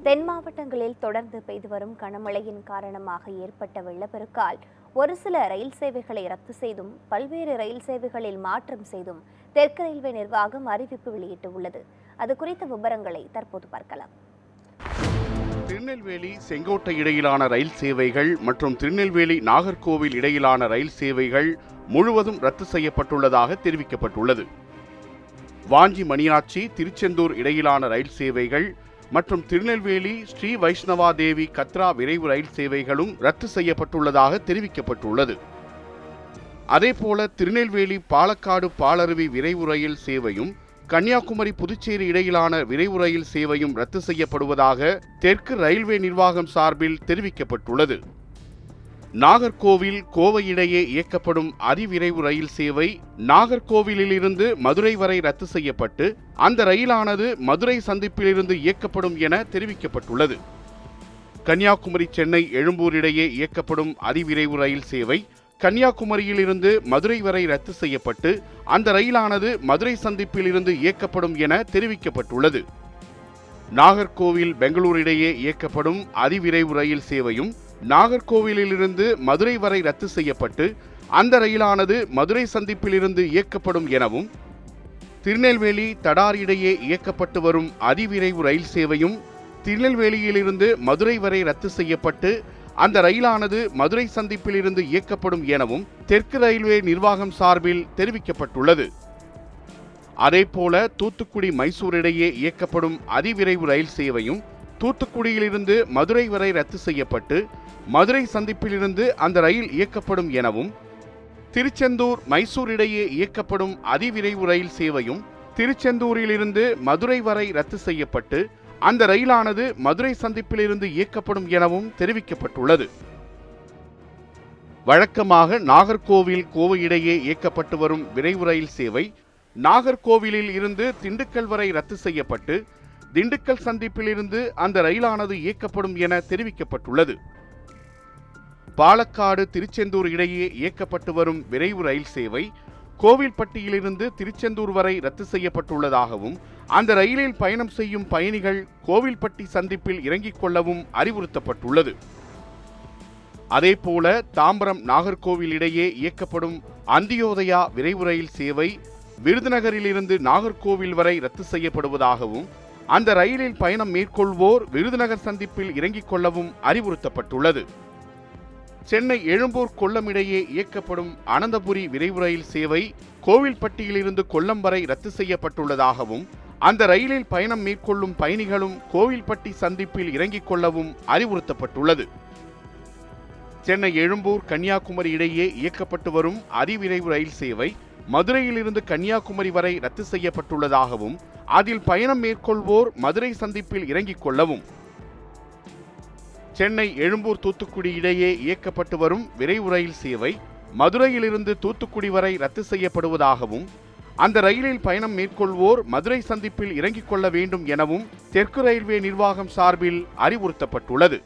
தென் மாவட்டங்களில் தொடர்ந்து பெய்து வரும் கனமழையின் காரணமாக ஏற்பட்ட வெள்ளப்பெருக்கால் ஒரு சில ரயில் சேவைகளை ரத்து செய்தும் பல்வேறு ரயில் சேவைகளில் மாற்றம் செய்தும் தெற்கு ரயில்வே நிர்வாகம் அறிவிப்பு வெளியிட்டுள்ளது. அது குறித்த விவரங்களை தற்போது பார்க்கலாம். திருநெல்வேலி செங்கோட்டை இடையிலான ரயில் சேவைகள் மற்றும் திருநெல்வேலி நாகர்கோவில் இடையிலான ரயில் சேவைகள் முழுவதும் ரத்து செய்யப்பட்டுள்ளதாக தெரிவிக்கப்பட்டுள்ளது. வாஞ்சி மணியாச்சி திருச்செந்தூர் இடையிலான ரயில் சேவைகள் மற்றும் திருநெல்வேலி ஸ்ரீ வைஷ்ணவா தேவி கத்ரா விரைவு ரயில் சேவைகளும் ரத்து செய்யப்பட்டுள்ளதாக தெரிவிக்கப்பட்டுள்ளது. அதேபோல திருநெல்வேலி பாலக்காடு பாலருவி விரைவு ரயில் சேவையும் கன்னியாகுமரி புதுச்சேரி இடையிலான விரைவு ரயில் சேவையும் ரத்து செய்யப்படுவதாக தெற்கு ரயில்வே நிர்வாகம் சார்பில் தெரிவிக்கப்பட்டுள்ளது. நாகர்கோவில் கோவை இடையே இயக்கப்படும் அதிவிரைவு ரயில் சேவை நாகர்கோவிலிருந்து மதுரை வரை ரத்து செய்யப்பட்டு அந்த ரயிலானது மதுரை சந்திப்பிலிருந்து இயக்கப்படும் என தெரிவிக்கப்பட்டுள்ளது. கன்னியாகுமரி சென்னை எழும்பூர் இடையே இயக்கப்படும் அதிவிரைவு ரயில் சேவை கன்னியாகுமரியிலிருந்து மதுரை வரை ரத்து செய்யப்பட்டு அந்த ரயிலானது மதுரை சந்திப்பில் இருந்து இயக்கப்படும் என தெரிவிக்கப்பட்டுள்ளது. நாகர்கோவில் பெங்களூர் இடையே இயக்கப்படும் அதிவிரைவு ரயில் சேவையும் நாகர்கோவிலிருந்து மதுரை வரை ரத்து செய்யப்பட்டு அந்த ரயிலானது மதுரை சந்திப்பிலிருந்து இயக்கப்படும் எனவும், திருநெல்வேலி தடார் இடையே இயக்கப்பட்டு வரும் அதிவிரைவு ரயில் சேவையும் திருநெல்வேலியிலிருந்து மதுரை வரை ரத்து செய்யப்பட்டு அந்த ரயிலானது மதுரை சந்திப்பிலிருந்து இயக்கப்படும் எனவும் தெற்கு ரயில்வே நிர்வாகம் சார்பில் தெரிவிக்கப்பட்டுள்ளது. அதேபோல தூத்துக்குடி மைசூர் இடையே இயக்கப்படும் அதிவிரைவு ரயில் சேவையும் தூத்துக்குடியிலிருந்து மதுரை வரை ரத்து செய்யப்பட்டு மதுரை சந்திப்பிலிருந்து அந்த ரயில் இயக்கப்படும் எனவும், திருச்செந்தூர் மைசூர் இடையே இயக்கப்படும் அதிவிரைவு ரயில் சேவையும் திருச்செந்தூரிலிருந்து மதுரை வரை ரத்து செய்யப்பட்டு அந்த ரயிலானது மதுரை சந்திப்பிலிருந்து இயக்கப்படும் எனவும் தெரிவிக்கப்பட்டுள்ளது. வழக்கமாக நாகர்கோவில் கோவை இடையே இயக்கப்பட்டு வரும் விரைவு ரயில் சேவை நாகர்கோவிலில் இருந்து திண்டுக்கல் வரை ரத்து செய்யப்பட்டு திண்டுக்கல் சந்திப்பிலிருந்து அந்த ரயிலானது இயக்கப்படும் என தெரிவிக்கப்பட்டுள்ளது. பாலக்காடு திருச்செந்தூர் இடையே இயக்கப்பட்டு வரும் விரைவு ரயில் சேவை கோவில்பட்டியிலிருந்து திருச்செந்தூர் வரை ரத்து செய்யப்பட்டுள்ளதாகவும் அந்த ரயிலில் பயணம் செய்யும் பயணிகள் கோவில்பட்டி சந்திப்பில் இறங்கிக் கொள்ளவும் அறிவுறுத்தப்பட்டுள்ளது. அதேபோல தாம்பரம் நாகர்கோவில் இடையே இயக்கப்படும் அந்தியோதயா விரைவு ரயில் சேவை விருதுநகரிலிருந்து நாகர்கோவில் வரை ரத்து செய்யப்படுவதாகவும் அந்த ரயிலில் பயணம் மேற்கொள்வோர் விருதுநகர் சந்திப்பில் இறங்கிக் கொள்ளவும் அறிவுறுத்தப்பட்டுள்ளது. சென்னை எழும்பூர் கொல்லம் இடையே இயக்கப்படும் அனந்தபுரி விரைவு ரயில் சேவை கோவில்பட்டியிலிருந்து கொல்லம் வரை ரத்து செய்யப்பட்டுள்ளதாகவும் அந்த ரயிலில் பயணம் மேற்கொள்ளும் பயணிகளும் கோவில்பட்டி சந்திப்பில் இறங்கிக் கொள்ளவும் அறிவுறுத்தப்பட்டுள்ளது. சென்னை எழும்பூர் கன்னியாகுமரி இடையே இயக்கப்பட்டு வரும் அதிவிரைவு ரயில் சேவை மதுரையிலிருந்து கன்னியாகுமரி வரை ரத்து செய்யப்பட்டுள்ளதாகவும் அதில் பயணம் மேற்கொள்வோர் மதுரை சந்திப்பில் இறங்கிக் கொள்ளவும், சென்னை எழும்பூர் தூத்துக்குடி இடையே இயக்கப்பட்டு வரும் விரைவு ரயில் சேவை மதுரையிலிருந்து தூத்துக்குடி வரை ரத்து செய்யப்படுவதாகவும் அந்த ரயிலில் பயணம் மேற்கொள்வோர் மதுரை சந்திப்பில் இறங்கிக் கொள்ள வேண்டும் எனவும் தெற்கு ரயில்வே நிர்வாகம் சார்பில் அறிவுறுத்தப்பட்டுள்ளது.